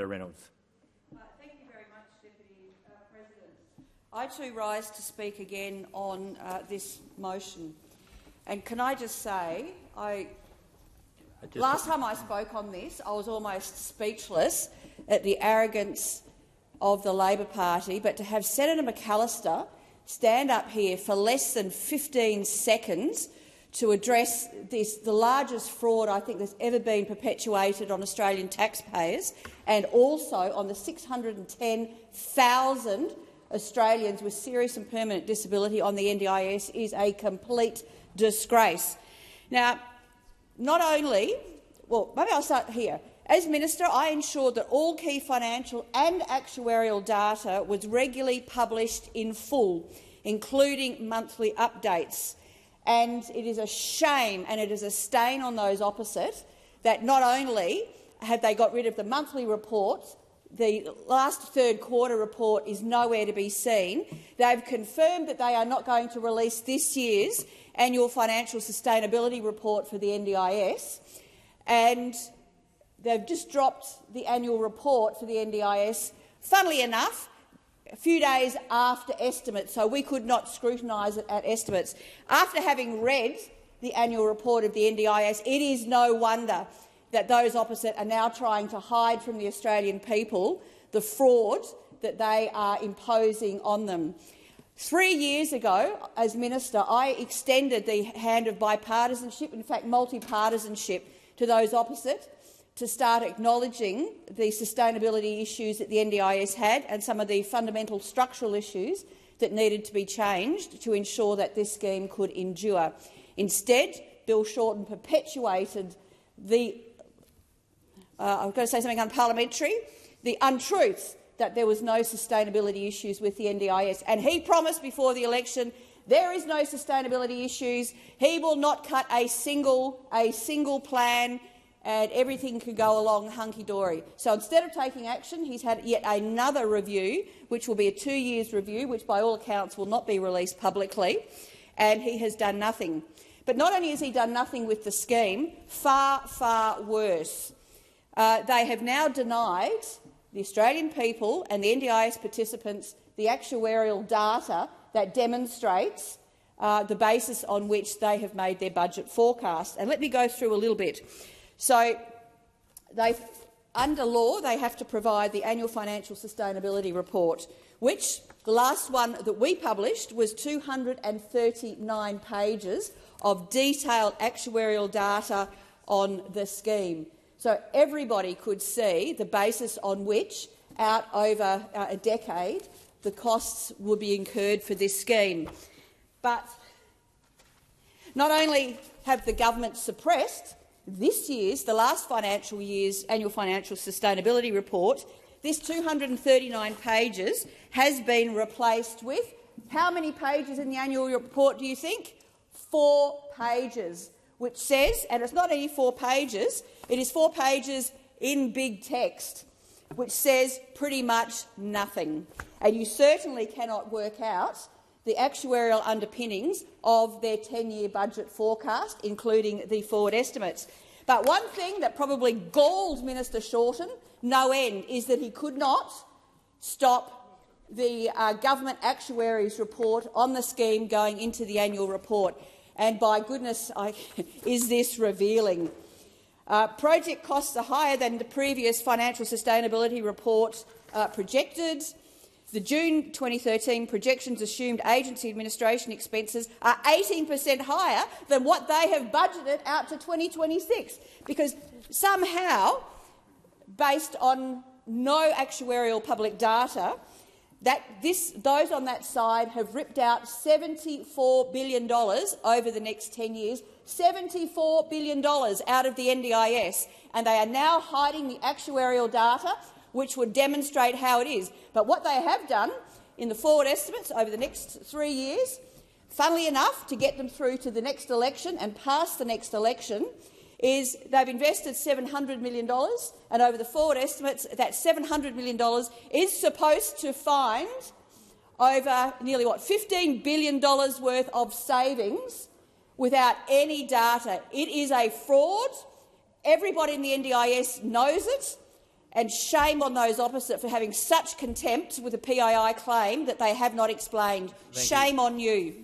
Senator Reynolds. Thank you very much, Deputy President. I too rise to speak again on this motion. And can I just say, last time I spoke on this, I was almost speechless at the arrogance of the Labor Party, but to have Senator McAllister stand up here for less than 15 seconds to address this, the largest fraud I think that's ever been perpetuated on Australian taxpayers, and also on the 610,000 Australians with serious and permanent disability on the NDIS, is a complete disgrace. Now, not only— well, maybe I'll start here. As Minister, I ensured that all key financial and actuarial data was regularly published in full, including monthly updates. And it is a shame and it is a stain on those opposite that not only have they got rid of the monthly reports, the last third quarter report is nowhere to be seen. They've confirmed that they are not going to release this year's annual financial sustainability report for the NDIS, and they've just dropped the annual report for the NDIS, funnily enough, a few days after estimates, so we could not scrutinise it at estimates. After having read the annual report of the NDIS, it is no wonder that those opposite are now trying to hide from the Australian people the fraud that they are imposing on them. 3 years ago, as Minister, I extended the hand of bipartisanship, in fact multi-partisanship, to those opposite, to start acknowledging the sustainability issues that the NDIS had and some of the fundamental structural issues that needed to be changed to ensure that this scheme could endure. Instead, Bill Shorten perpetuated the I've got to say something unparliamentary, the untruth that there was no sustainability issues with the NDIS. And he promised before the election there is no sustainability issues, he will not cut a single plan, and everything could go along hunky-dory. So instead of taking action, he's had yet another review, which will be a 2 years review, which by all accounts will not be released publicly, and he has done nothing. But not only has he done nothing with the scheme, far, far worse. They have now denied the Australian people and the NDIS participants the actuarial data that demonstrates the basis on which they have made their budget forecast. And let me go through a little bit. So, under law, they have to provide the annual financial sustainability report, which the last one that we published was 239 pages of detailed actuarial data on the scheme. So everybody could see the basis on which, out over a decade, the costs would be incurred for this scheme. But not only have the government suppressed this year's, the last financial year's annual financial sustainability report, this 239 pages has been replaced with how many pages in the annual report do you think? 4 pages, which says, and it's not only 4 pages, it is 4 pages in big text, which says pretty much nothing. And you certainly cannot work out the actuarial underpinnings of their 10-year budget forecast, including the forward estimates. But one thing that probably galled Minister Shorten no end is that he could not stop the government actuaries' report on the scheme going into the annual report. And by goodness, is this revealing. Project costs are higher than the previous financial sustainability report projected. The June 2013 projections assumed agency administration expenses are 18% higher than what they have budgeted out to 2026, because somehow, based on no actuarial public data, those on that side have ripped out $74 billion over the next 10 years, $74 billion out of the NDIS, and they are now hiding the actuarial data which would demonstrate how it is. But what they have done in the forward estimates over the next 3 years, funnily enough, to get them through to the next election and past the next election, is they've invested $700 million, and over the forward estimates, that $700 million is supposed to find over nearly $15 billion worth of savings without any data. It is a fraud. Everybody in the NDIS knows it, And shame on those opposite for having such contempt with a PII claim that they have not explained. Shame on you.